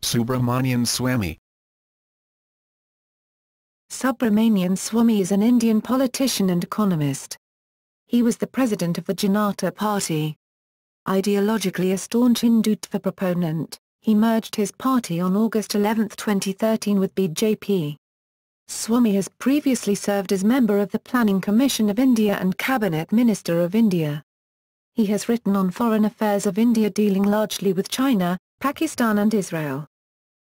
Subramanian Swamy. Subramanian Swamy is an Indian politician and economist. He was the president of the Janata Party. Ideologically a staunch Hindutva proponent, he merged his party on August 11, 2013 with BJP. Swamy has previously served as member of the Planning Commission of India and Cabinet Minister of India. He has written on foreign affairs of India dealing largely with China, Pakistan and Israel.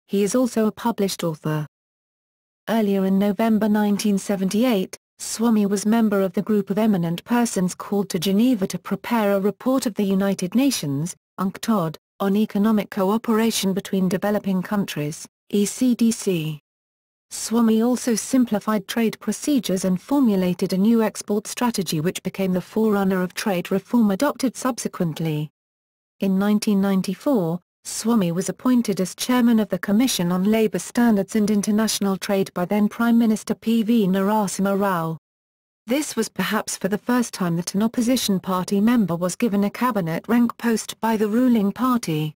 He is also a published author. Earlier in November 1978, Swamy was member of the group of eminent persons called to Geneva to prepare a report of the United Nations, UNCTAD, on economic cooperation between developing countries, ECDC. Swamy also simplified trade procedures and formulated a new export strategy which became the forerunner of trade reform adopted subsequently. In 1994, Swamy was appointed as chairman of the Commission on Labour Standards and International Trade by then Prime Minister P.V. Narasimha Rao. This was perhaps for the first time that an opposition party member was given a cabinet rank post by the ruling party.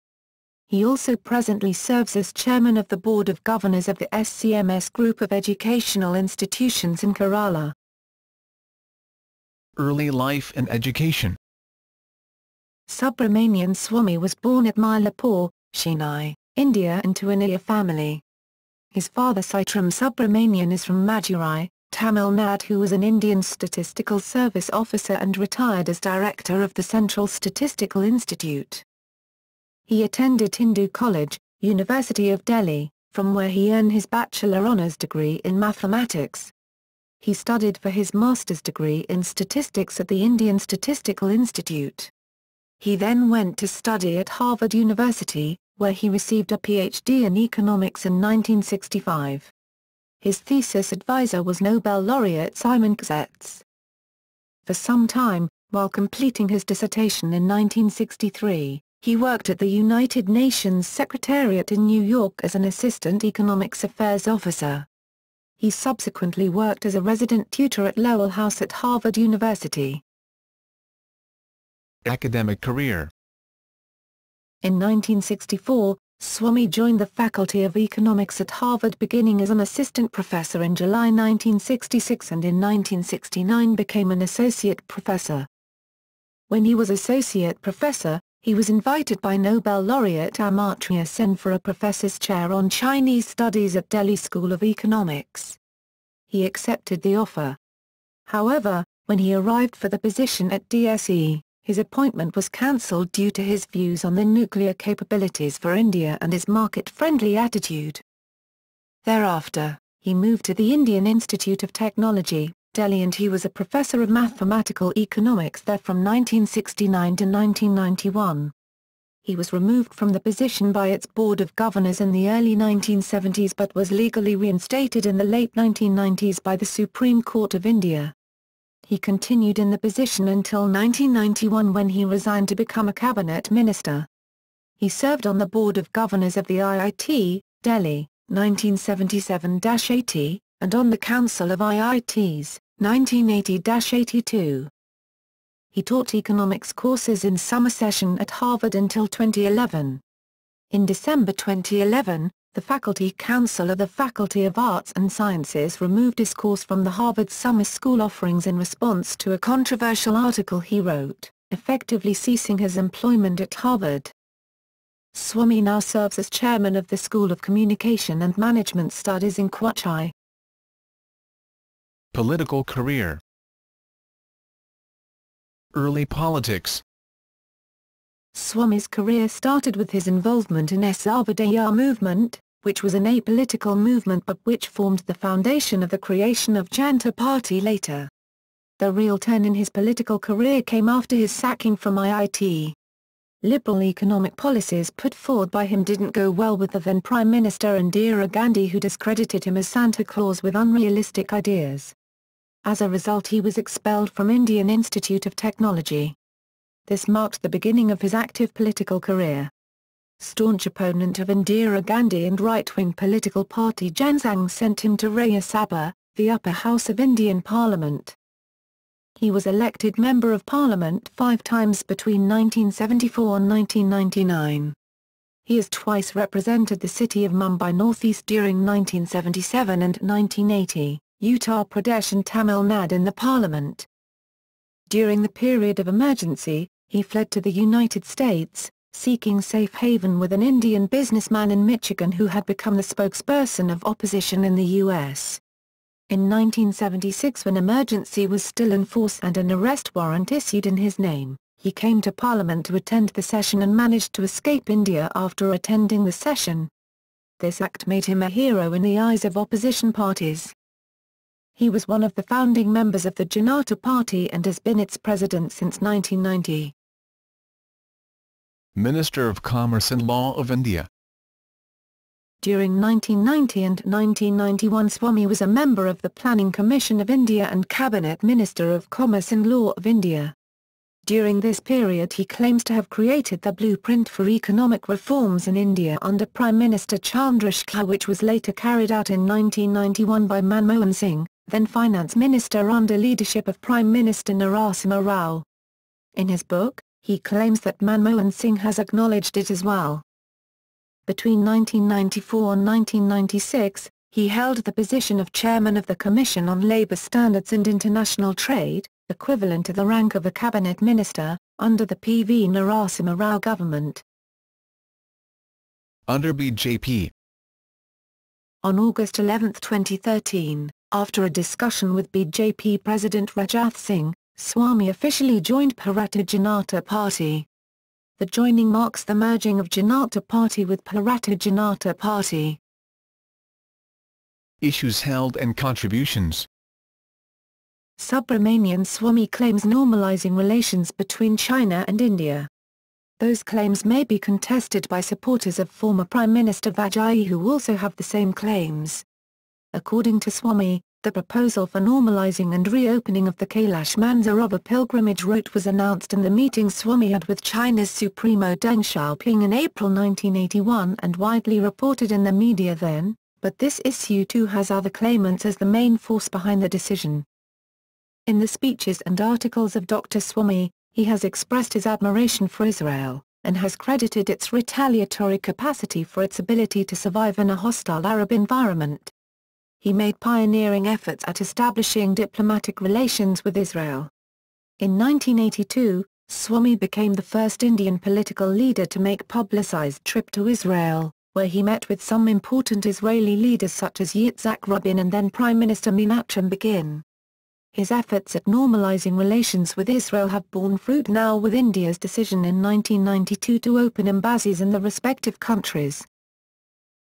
He also presently serves as chairman of the Board of Governors of the SCMS Group of Educational Institutions in Kerala. Early life and education. Subramanian Swamy was born at Mylapore, Chennai, India into an Iyer family. His father Sitram Subramanian is from Madurai, Tamil Nadu, who was an Indian Statistical Service officer and retired as director of the Central Statistical Institute. He attended Hindu College, University of Delhi, from where he earned his bachelor honours degree in mathematics. He studied for his master's degree in statistics at the Indian Statistical Institute. He then went to study at Harvard University, where he received a PhD in economics in 1965. His thesis advisor was Nobel laureate Simon Coutts. For some time, while completing his dissertation in 1963, he worked at the United Nations Secretariat in New York as an assistant economics affairs officer. He subsequently worked as a resident tutor at Lowell House at Harvard University. Academic career. In 1964, Swamy joined the Faculty of Economics at Harvard beginning as an assistant professor in July 1966 and in 1969 became an associate professor. When he was associate professor, he was invited by Nobel laureate Amartya Sen for a professor's chair on Chinese studies at Delhi School of Economics. He accepted the offer. However, when he arrived for the position at DSE, his appointment was cancelled due to his views on the nuclear capabilities for India and his market-friendly attitude. Thereafter, he moved to the Indian Institute of Technology, Delhi, and he was a professor of mathematical economics there from 1969 to 1991. He was removed from the position by its Board of Governors in the early 1970s but was legally reinstated in the late 1990s by the Supreme Court of India. He continued in the position until 1991 when he resigned to become a cabinet minister. He served on the Board of Governors of the IIT, Delhi, 1977-80, and on the Council of IITs, 1980-82. He taught economics courses in summer session at Harvard until 2011. In December 2011, the Faculty Council of the Faculty of Arts and Sciences removed his course from the Harvard Summer School offerings in response to a controversial article he wrote, effectively ceasing his employment at Harvard. Swamy now serves as chairman of the School of Communication and Management Studies in Kochi. Political career. Early politics. Swamy's career started with his involvement in Sarvodaya movement, which was an apolitical movement but which formed the foundation of the creation of Janata Party later. The real turn in his political career came after his sacking from IIT. Liberal economic policies put forward by him didn't go well with the then Prime Minister Indira Gandhi, who discredited him as Santa Claus with unrealistic ideas. As a result, he was expelled from Indian Institute of Technology. This marked the beginning of his active political career. Staunch opponent of Indira Gandhi and right-wing political party Jansangh sent him to Rajya Sabha, the upper house of Indian Parliament. He was elected Member of Parliament 5 times between 1974 and 1999. He has twice represented the city of Mumbai Northeast during 1977 and 1980, Uttar Pradesh and Tamil Nadu in the parliament. During the period of emergency, he fled to the United States, seeking safe haven with an Indian businessman in Michigan who had become the spokesperson of opposition in the U.S. In 1976, when emergency was still in force and an arrest warrant issued in his name, he came to Parliament to attend the session and managed to escape India after attending the session. This act made him a hero in the eyes of opposition parties. He was one of the founding members of the Janata Party and has been its president since 1990. Minister of Commerce and Law of India. During 1990 and 1991, Swamy was a member of the Planning Commission of India and Cabinet Minister of Commerce and Law of India. During this period he claims to have created the blueprint for economic reforms in India under Prime Minister Chandrasekhar, which was later carried out in 1991 by Manmohan Singh, then Finance Minister under leadership of Prime Minister Narasimha Rao. In his book, he claims that Manmohan Singh has acknowledged it as well. Between 1994 and 1996, he held the position of Chairman of the Commission on Labour Standards and International Trade, equivalent to the rank of a cabinet minister, under the P.V. Narasimha Rao government. Under BJP. On August 11, 2013, after a discussion with BJP President Rajnath Singh, Swamy officially joined Bharatiya Janata Party. The joining marks the merging of Janata Party with Bharatiya Janata Party. Issues held and contributions. Subramanian Swamy claims normalizing relations between China and India. Those claims may be contested by supporters of former Prime Minister Vajpayee who also have the same claims. According to Swamy, the proposal for normalizing and reopening of the Kailash Mansarovar pilgrimage route was announced in the meeting Swamy had with China's Supremo Deng Xiaoping in April 1981 and widely reported in the media then, but this issue too has other claimants as the main force behind the decision. In the speeches and articles of Dr. Swamy, he has expressed his admiration for Israel, and has credited its retaliatory capacity for its ability to survive in a hostile Arab environment. He made pioneering efforts at establishing diplomatic relations with Israel. In 1982, Swamy became the first Indian political leader to make publicized trip to Israel, where he met with some important Israeli leaders such as Yitzhak Rabin and then Prime Minister Menachem Begin. His efforts at normalizing relations with Israel have borne fruit now with India's decision in 1992 to open embassies in the respective countries.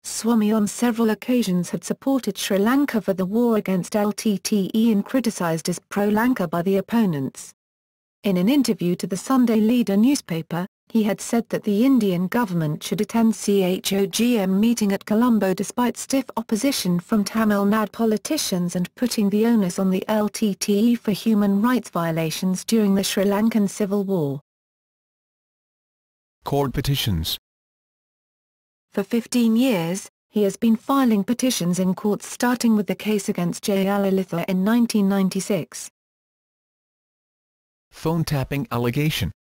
Swamy on several occasions had supported Sri Lanka for the war against LTTE and criticized as pro-Lanka by the opponents. In an interview to the Sunday Leader newspaper, he had said that the Indian government should attend CHOGM meeting at Colombo despite stiff opposition from Tamil Nadu politicians and putting the onus on the LTTE for human rights violations during the Sri Lankan civil war. Court petitions. For 15 years, he has been filing petitions in courts starting with the case against Jayalalitha in 1996. Phone tapping allegation.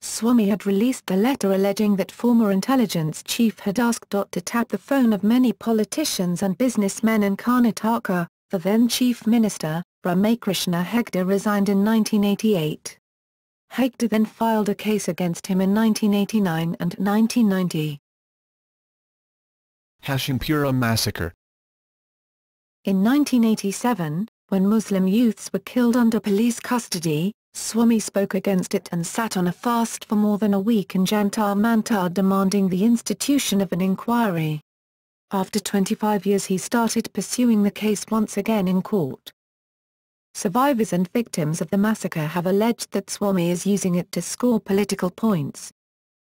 Swamy had released the letter alleging that former intelligence chief had asked to tap the phone of many politicians and businessmen in Karnataka. The then Chief Minister, Ramakrishna Hegde, resigned in 1988. Hegde then filed a case against him in 1989 and 1990. Hashimpura massacre. In 1987, when Muslim youths were killed under police custody, Swamy spoke against it and sat on a fast for more than a week in Jantar Mantar demanding the institution of an inquiry. After 25 years he started pursuing the case once again in court. Survivors and victims of the massacre have alleged that Swamy is using it to score political points.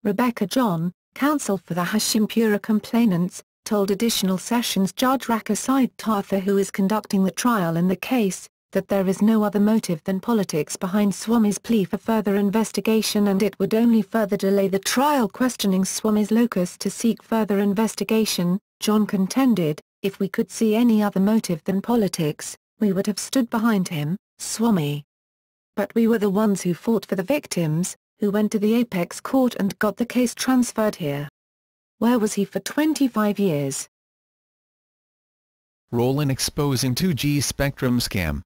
Rebecca John, counsel for the Hashimpura complainants, told Additional Sessions Judge Rakaside Tartha, who is conducting the trial in the case, that there is no other motive than politics behind Swamy's plea for further investigation and it would only further delay the trial. Questioning Swamy's locus to seek further investigation, John contended, "If we could see any other motive than politics, we would have stood behind him, Swamy. But we were the ones who fought for the victims, who went to the apex court and got the case transferred here. Where was he for 25 years? Role in exposing 2G spectrum scam.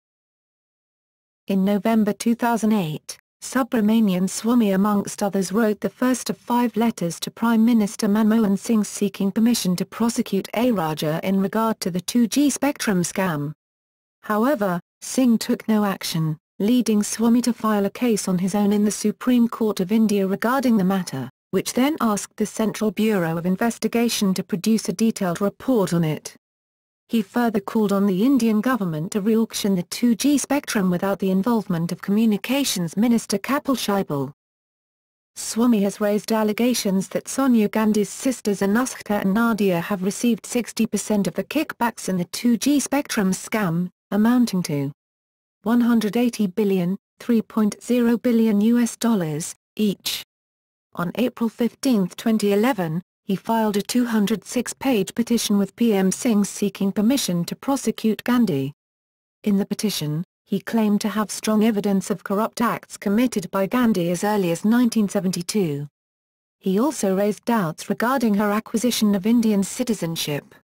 In November 2008, Subramanian Swamy amongst others wrote the first of 5 letters to Prime Minister Manmohan Singh seeking permission to prosecute A. Raja in regard to the 2G spectrum scam. However, Singh took no action, leading Swamy to file a case on his own in the Supreme Court of India regarding the matter, which then asked the Central Bureau of Investigation to produce a detailed report on it. He further called on the Indian government to re-auction the 2G spectrum without the involvement of Communications Minister Kapil Sibal. Swamy has raised allegations that Sonia Gandhi's sisters Anushka and Nadia have received 60% of the kickbacks in the 2G spectrum scam, amounting to $180 billion, $3.0 billion each. On April 15, 2011, he filed a 206-page petition with PM Singh seeking permission to prosecute Gandhi. In the petition, he claimed to have strong evidence of corrupt acts committed by Gandhi as early as 1972. He also raised doubts regarding her acquisition of Indian citizenship.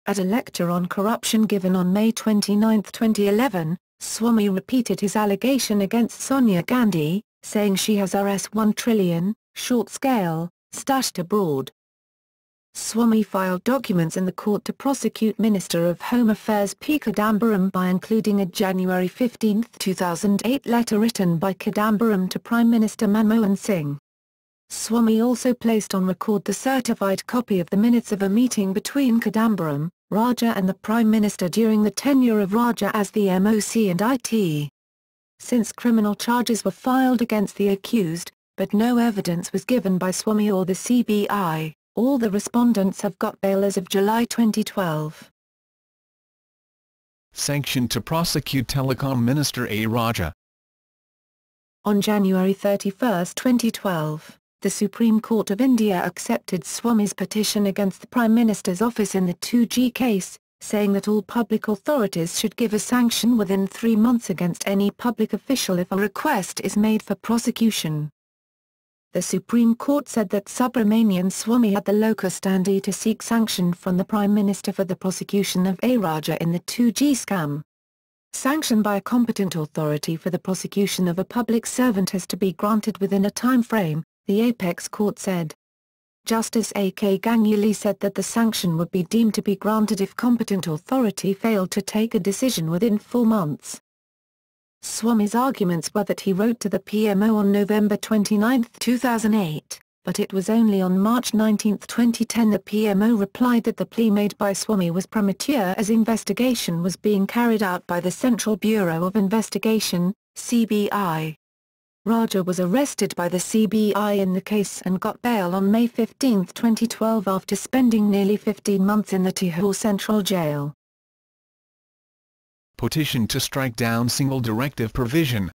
At a lecture on corruption given on May 29, 2011, Swamy repeated his allegation against Sonia Gandhi, saying she has Rs 1 trillion, short scale, stashed abroad. Swamy filed documents in the court to prosecute Minister of Home Affairs P. Chidambaram by including a January 15, 2008 letter written by Chidambaram to Prime Minister Manmohan Singh. Swamy also placed on record the certified copy of the minutes of a meeting between Chidambaram, Raja and the Prime Minister during the tenure of Raja as the MOC and IT. Since criminal charges were filed against the accused, but no evidence was given by Swamy or the CBI, all the respondents have got bail as of July 2012. Sanction to prosecute Telecom Minister A. Raja. On January 31, 2012, the Supreme Court of India accepted Swamy's petition against the Prime Minister's office in the 2G case, saying that all public authorities should give a sanction within 3 months against any public official if a request is made for prosecution. The Supreme Court said that Subramanian Swamy had the locus standi to seek sanction from the Prime Minister for the prosecution of A. Raja in the 2G scam. Sanction by a competent authority for the prosecution of a public servant has to be granted within a time frame, the apex court said. Justice A.K. Ganguly said that the sanction would be deemed to be granted if competent authority failed to take a decision within 4 months. Swamy's arguments were that he wrote to the PMO on November 29, 2008, but it was only on March 19, 2010 the PMO replied that the plea made by Swamy was premature as investigation was being carried out by the Central Bureau of Investigation, CBI. Raja was arrested by the CBI in the case and got bail on May 15, 2012 after spending nearly 15 months in the Tihar Central Jail. Petition to strike down single directive provision.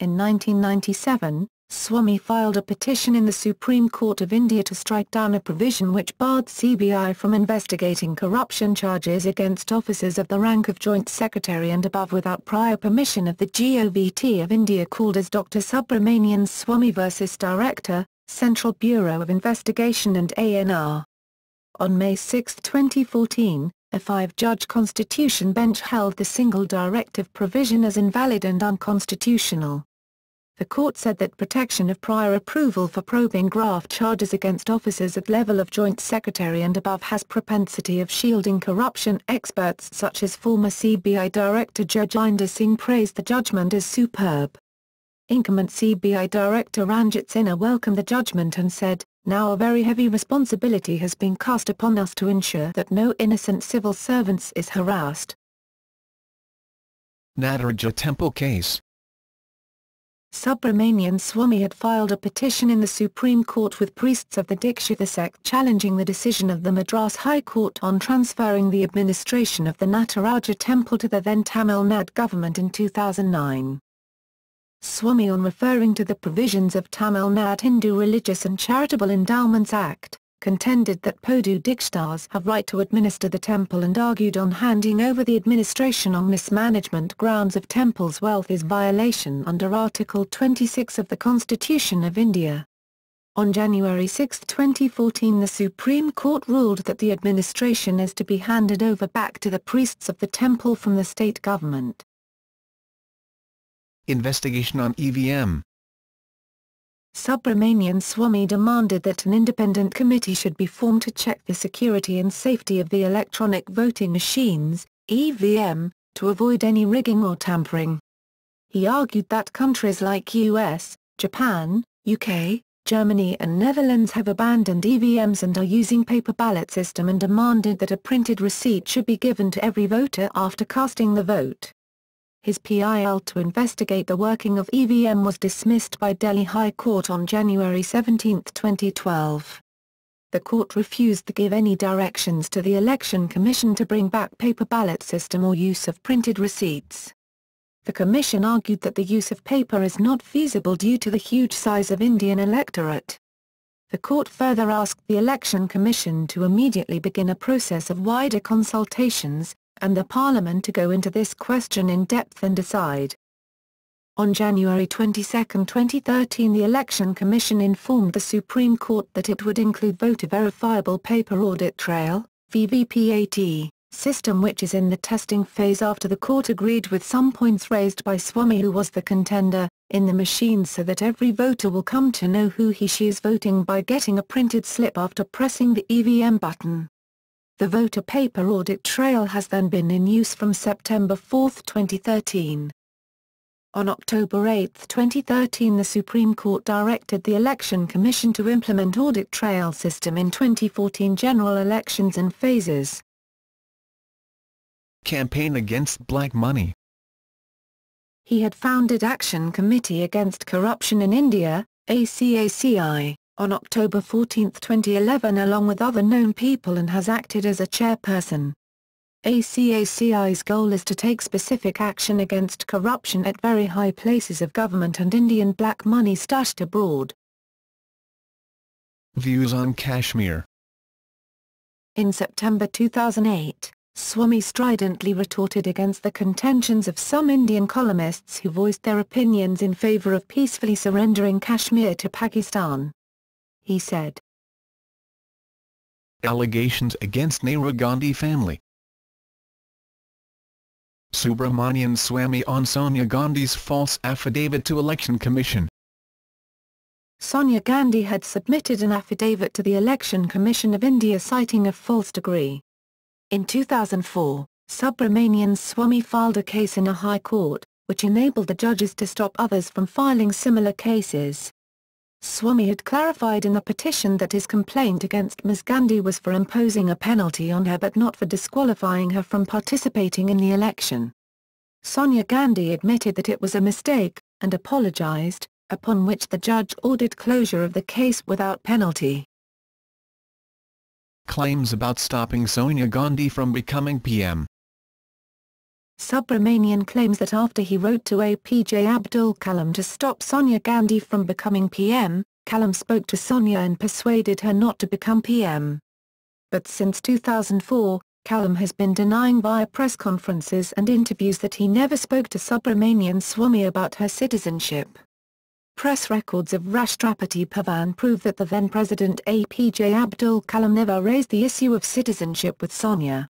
In 1997, Swamy filed a petition in the Supreme Court of India to strike down a provision which barred CBI from investigating corruption charges against officers of the rank of Joint Secretary and above without prior permission of the GOVT of India, called as Dr. Subramanian Swamy vs. Director, Central Bureau of Investigation and ANR. On May 6, 2014, a 5-judge constitution bench held the single directive provision as invalid and unconstitutional. The court said that protection of prior approval for probing graft charges against officers at level of Joint Secretary and above has propensity of shielding corruption. Experts such as former CBI Director Judge Inder Singh praised the judgment as superb. Incumbent CBI Director Ranjit Sinha welcomed the judgment and said, "Now a very heavy responsibility has been cast upon us to ensure that no innocent civil servants is harassed." Nataraja Temple case. Subramanian Swamy had filed a petition in the Supreme Court with priests of the Dikshita sect challenging the decision of the Madras High Court on transferring the administration of the Nataraja Temple to the then Tamil Nadu government in 2009. Swamy, on referring to the provisions of Tamil Nadu Hindu Religious and Charitable Endowments Act, contended that Podu Dikshtas have right to administer the temple and argued on handing over the administration on mismanagement grounds of temple's wealth is violation under Article 26 of the Constitution of India. On January 6, 2014, the Supreme Court ruled that the administration is to be handed over back to the priests of the temple from the state government. Investigation on EVM. Subramanian Swamy demanded that an independent committee should be formed to check the security and safety of the electronic voting machines, EVM, to avoid any rigging or tampering. He argued that countries like US, Japan, UK, Germany and Netherlands have abandoned EVMs and are using paper ballot system, and demanded that a printed receipt should be given to every voter after casting the vote. His PIL to investigate the working of EVM was dismissed by Delhi High Court on January 17, 2012. The court refused to give any directions to the Election Commission to bring back paper ballot system or use of printed receipts. The Commission argued that the use of paper is not feasible due to the huge size of Indian electorate. The court further asked the Election Commission to immediately begin a process of wider consultations, and the Parliament to go into this question in depth and decide. On January 22, 2013, the Election Commission informed the Supreme Court that it would include voter verifiable paper audit trail, VVPAT, system which is in the testing phase after the court agreed with some points raised by Swamy, who was the contender, in the machine, so that every voter will come to know who he/she is voting by getting a printed slip after pressing the EVM button. The voter paper audit trail has then been in use from September 4, 2013. On October 8, 2013, the Supreme Court directed the Election Commission to implement audit trail system in 2014 general elections in phases. Campaign against black money. He had founded Action Committee Against Corruption in India, ACACI, on October 14, 2011, along with other known people, and has acted as a chairperson. ACACI's goal is to take specific action against corruption at very high places of government and Indian black money stashed abroad. Views on Kashmir. In September 2008, Swamy stridently retorted against the contentions of some Indian columnists who voiced their opinions in favor of peacefully surrendering Kashmir to Pakistan. He said, Allegations against Nehru Gandhi family. Subramanian Swamy on Sonia Gandhi's false affidavit to Election Commission. Sonia Gandhi had submitted an affidavit to the Election Commission of India citing a false degree. In 2004, Subramanian Swamy filed a case in a high court, which enabled the judges to stop others from filing similar cases. Swamy had clarified in the petition that his complaint against Ms. Gandhi was for imposing a penalty on her but not for disqualifying her from participating in the election. Sonia Gandhi admitted that it was a mistake, and apologized, upon which the judge ordered closure of the case without penalty. Claims about stopping Sonia Gandhi from becoming PM. Subramanian claims that after he wrote to APJ Abdul Kalam to stop Sonia Gandhi from becoming PM, Kalam spoke to Sonia and persuaded her not to become PM. But since 2004, Kalam has been denying via press conferences and interviews that he never spoke to Subramanian Swamy about her citizenship. Press records of Rashtrapati Bhavan prove that the then-President APJ Abdul Kalam never raised the issue of citizenship with Sonia.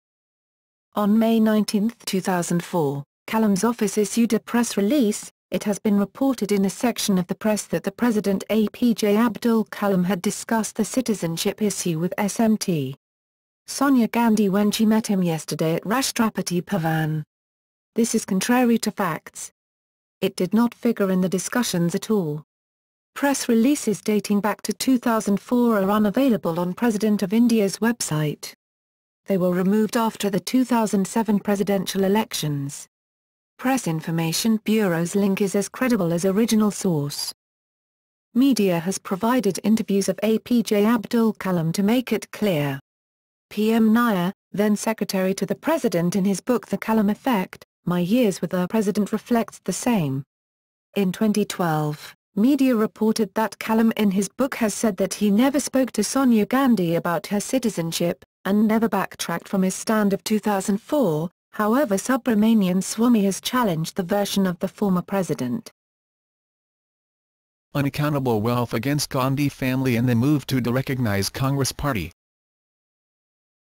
On May 19, 2004, Kalam's office issued a press release. It has been reported in a section of the press that the President APJ Abdul Kalam had discussed the citizenship issue with SMT Sonia Gandhi when she met him yesterday at Rashtrapati Bhavan. This is contrary to facts. It did not figure in the discussions at all. Press releases dating back to 2004 are unavailable on President of India's website. They were removed after the 2007 presidential elections. Press Information Bureau's link is as credible as original source. Media has provided interviews of APJ Abdul Kalam to make it clear. PM Nair, then Secretary to the President, in his book The Kalam Effect, My Years with the President reflects the same. In 2012, Media reported that Kalam in his book has said that he never spoke to Sonia Gandhi about her citizenship, and never backtracked from his stand of 2004. However, Subramanian Swamy has challenged the version of the former president. Unaccountable wealth against Gandhi family and the move to derecognize Congress Party.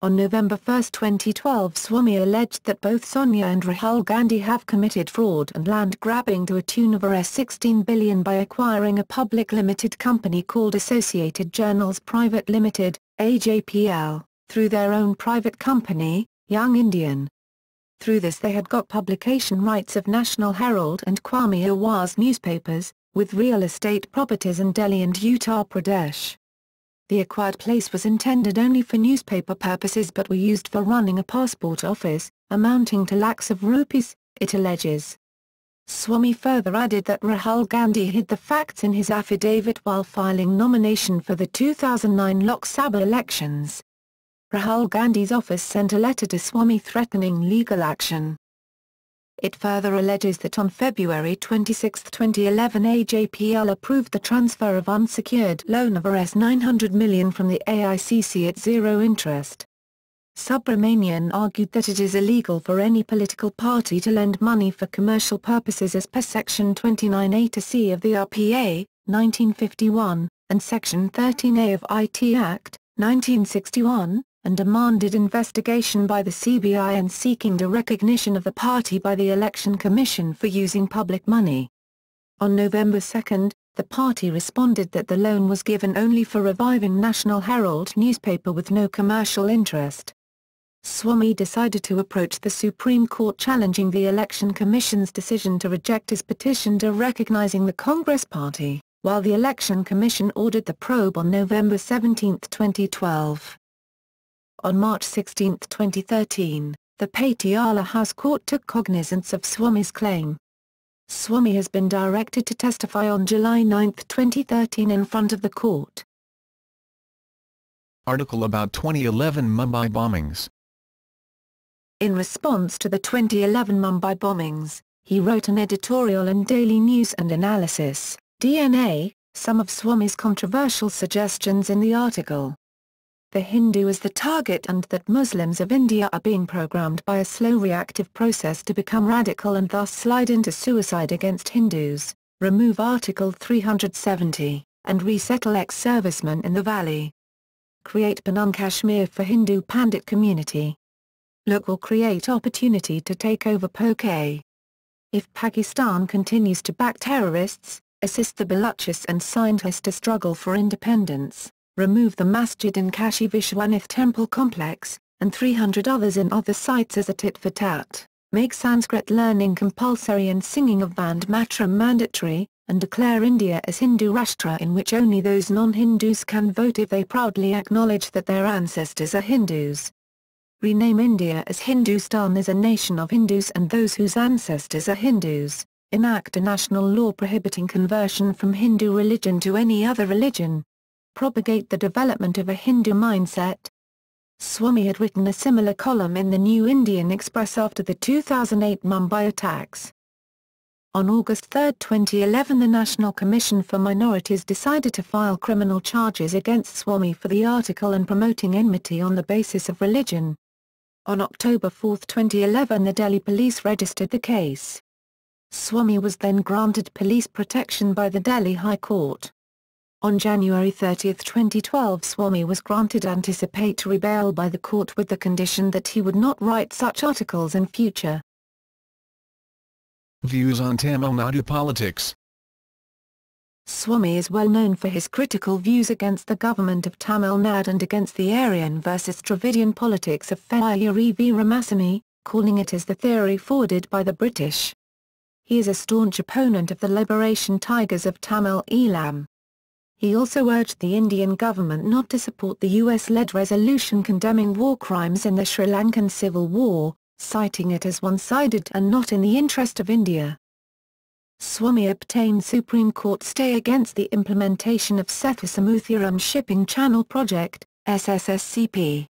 On November 1, 2012, Swamy alleged that both Sonia and Rahul Gandhi have committed fraud and land grabbing to a tune of $16 billion by acquiring a public limited company called Associated Journals Private Limited, AJPL, through their own private company, Young Indian. Through this they had got publication rights of National Herald and Kwame Awaz newspapers, with real estate properties in Delhi and Uttar Pradesh. The acquired place was intended only for newspaper purposes but were used for running a passport office, amounting to lakhs of rupees, it alleges. Swamy further added that Rahul Gandhi hid the facts in his affidavit while filing nomination for the 2009 Lok Sabha elections. Rahul Gandhi's office sent a letter to Swamy threatening legal action. It further alleges that on February 26, 2011 AJPL approved the transfer of unsecured loan of $900 million from the AICC at zero interest. Subramanian argued that it is illegal for any political party to lend money for commercial purposes as per Section 29A to C of the RPA, 1951, and Section 13A of IT Act, 1961, and demanded investigation by the CBI and seeking the recognition of the party by the Election Commission for using public money. On November 2, the party responded that the loan was given only for reviving National Herald newspaper with no commercial interest. Swamy decided to approach the Supreme Court challenging the Election Commission's decision to reject his petition to recognizing the Congress Party, while the Election Commission ordered the probe on November 17, 2012. On March 16, 2013, the Patiala House Court took cognizance of Swamy's claim. Swamy has been directed to testify on July 9, 2013 in front of the court. Article about 2011 Mumbai bombings. In response to the 2011 Mumbai bombings, he wrote an editorial in Daily News and Analysis, DNA, some of Swamy's controversial suggestions in the article. The Hindu is the target and that Muslims of India are being programmed by a slow reactive process to become radical and thus slide into suicide against Hindus, remove Article 370, and resettle ex-servicemen in the valley. Create Panam Kashmir for Hindu Pandit community. Look will create opportunity to take over Poke. If Pakistan continues to back terrorists, assist the Baluchis and Sindhis to struggle for independence, remove the masjid in Kashi Vishwanath temple complex, and 300 others in other sites as a tit for tat, make Sanskrit learning compulsory and singing of Vande Mataram mandatory, and declare India as Hindu Rashtra in which only those non-Hindus can vote if they proudly acknowledge that their ancestors are Hindus. Rename India as Hindustan as a nation of Hindus and those whose ancestors are Hindus. Enact a national law prohibiting conversion from Hindu religion to any other religion. Propagate the development of a Hindu mindset. Swamy had written a similar column in the New Indian Express after the 2008 Mumbai attacks. On August 3, 2011 the National Commission for Minorities decided to file criminal charges against Swamy for the article and promoting enmity on the basis of religion. On October 4, 2011 the Delhi police registered the case. Swamy was then granted police protection by the Delhi High Court. On January 30, 2012 Swamy was granted anticipatory bail by the court with the condition that he would not write such articles in future. Views on Tamil Nadu politics. Swamy is well known for his critical views against the government of Tamil Nadu and against the Aryan versus Dravidian politics of Faiyuri V. Ramasamy, calling it as the theory forwarded by the British. He is a staunch opponent of the Liberation Tigers of Tamil Eelam. He also urged the Indian government not to support the US-led resolution condemning war crimes in the Sri Lankan Civil War, citing it as one-sided and not in the interest of India. Swamy obtained Supreme Court stay against the implementation of Sethusamuthiram Shipping Channel Project, SSSCP.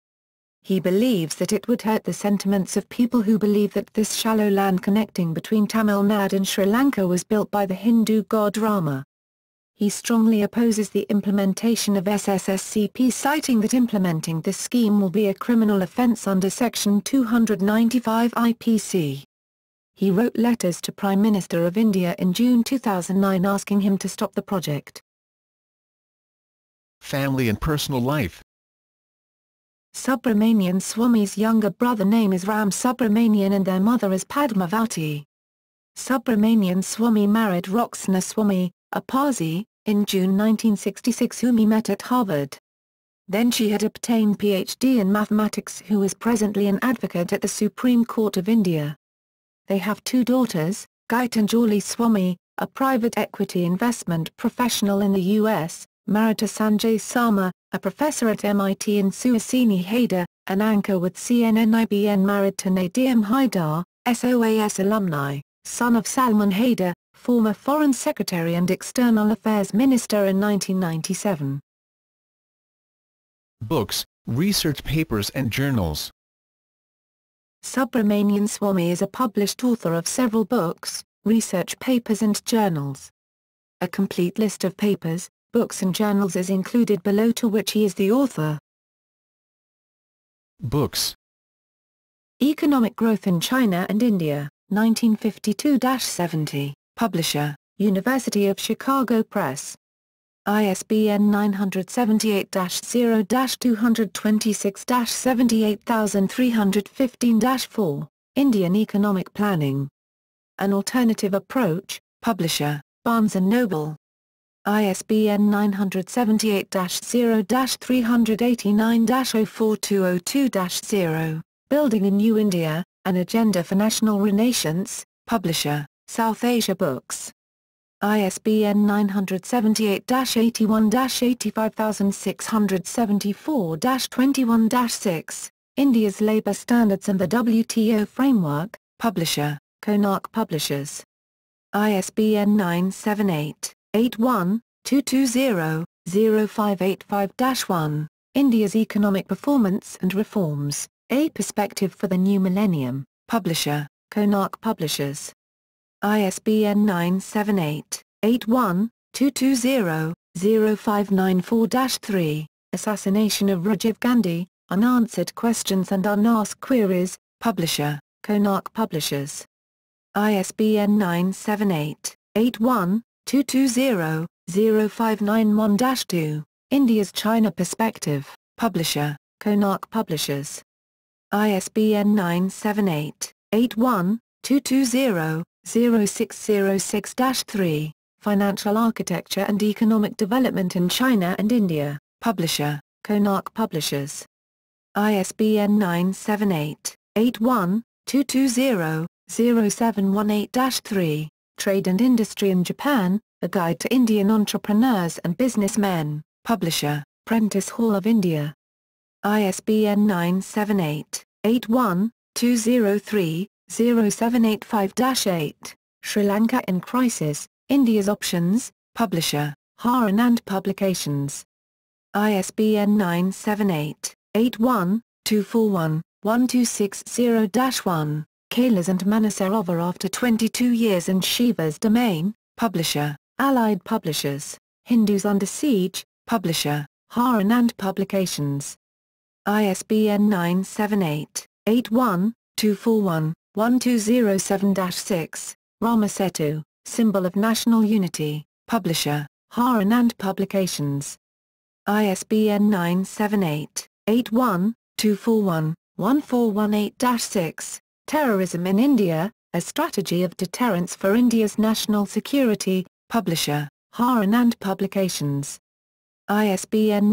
He believes that it would hurt the sentiments of people who believe that this shallow land connecting between Tamil Nadu and Sri Lanka was built by the Hindu god Rama. He strongly opposes the implementation of SSSCP, citing that implementing this scheme will be a criminal offence under Section 295 IPC. He wrote letters to Prime Minister of India in June 2009 asking him to stop the project. Family and personal life. Subramanian Swamy's younger brother name is Ram Subramanian and their mother is Padmavati. Subramanian Swamy married Roxana Swamy, a Parsi, in June 1966, whom he met at Harvard. Then she had obtained PhD in mathematics, who is presently an advocate at the Supreme Court of India. They have two daughters, Gitanjali Swamy, a private equity investment professional in the U.S., married to Sanjay Sarma, a professor at MIT, and Suhasini Haider, an anchor with CNN-IBN, married to Nadeem Haidar, SOAS alumni, son of Salman Haider, former Foreign Secretary and External Affairs Minister in 1997. Books, research papers and journals. Subramanian Swamy is a published author of several books, research papers and journals. A complete list of papers, books and journals is included below, to which he is the author. Books. Economic Growth in China and India, 1952-70, publisher, University of Chicago Press. ISBN 978-0-226-78315-4, Indian Economic Planning. An Alternative Approach, publisher, Barnes & Noble. ISBN 978-0-389-04202-0, Building a New India, An Agenda for National Renaissance, publisher, South Asia Books. ISBN 978-8185674-21-6, India's Labour Standards and the WTO Framework, publisher, Konark Publishers. ISBN 978-81-220-0585-1, India's Economic Performance and Reforms, A Perspective for the New Millennium, publisher, Konark Publishers. ISBN 978-81-220-0594-3, Assassination of Rajiv Gandhi, Unanswered Questions and Unasked Queries, publisher, Konark Publishers. ISBN 978-81-220-0591-2, India's China Perspective, publisher, Konark Publishers. ISBN 978-81-220-0606-3, Financial Architecture and Economic Development in China and India, publisher, Konark Publishers. ISBN 978-81-220-0718-3, Trade and Industry in Japan, A Guide to Indian Entrepreneurs and Businessmen, publisher, Prentice Hall of India. ISBN 978-81-203-0785-8, Sri Lanka in Crisis, India's Options, publisher, Anand Publications. ISBN 978-81-241-1260-1, Kailas and Manasarova After 22 Years in Shiva's Domain, publisher, Allied Publishers, Hindus Under Siege, publisher, Anand Publications. ISBN 978-81-241-1207-6, Ramasetu, Symbol of National Unity, publisher, Anand Publications. ISBN 978-81-241-1418-6, Terrorism in India, A Strategy of Deterrence for India's National Security, publisher, Anand Publications. ISBN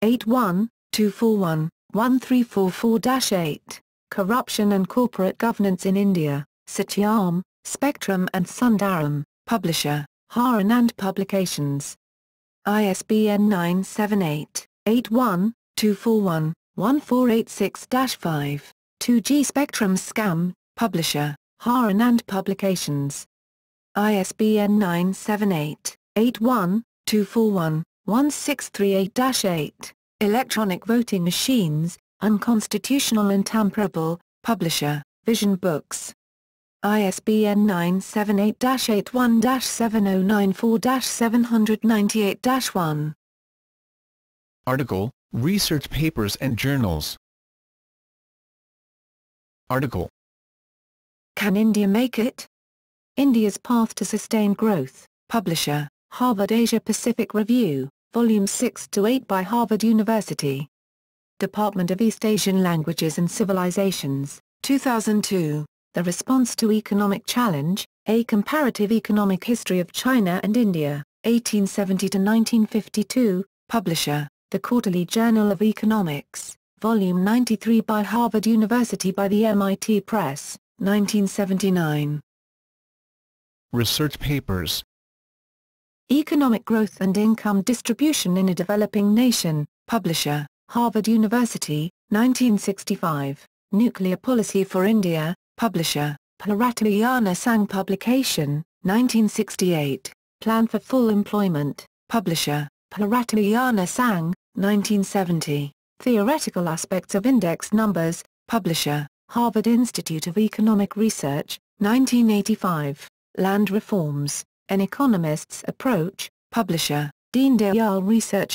978-81-241-1344-8, Corruption and Corporate Governance in India, Satyam, Spectrum and Sundaram, publisher, Anand Publications. ISBN 978-81-241-1486-5, 2G Spectrum Scam, publisher, Anand Publications. ISBN 978-81-241-1638-8, Electronic Voting Machines, Unconstitutional and Tamperable, publisher, Vision Books. ISBN 978-81-7094-798-1. Article, Research Papers and Journals. Article. Can India make it? India's Path to Sustained Growth, Publisher, Harvard Asia Pacific Review, Volumes 6-8 by Harvard University. Department of East Asian Languages and Civilizations, 2002. The Response to Economic Challenge, A Comparative Economic History of China and India, 1870-1952, Publisher, The Quarterly Journal of Economics, Volume 93 by Harvard University by the MIT Press, 1979. Research Papers. Economic Growth and Income Distribution in a Developing Nation, Publisher, Harvard University, 1965, Nuclear Policy for India, Publisher, Paratayana Sang Publication, 1968, Plan for Full Employment, Publisher, Paratayana Sang, 1970, Theoretical Aspects of Index Numbers, Publisher, Harvard Institute of Economic Research, 1985, Land Reforms, An Economist's Approach, Publisher, Deen Dayal Research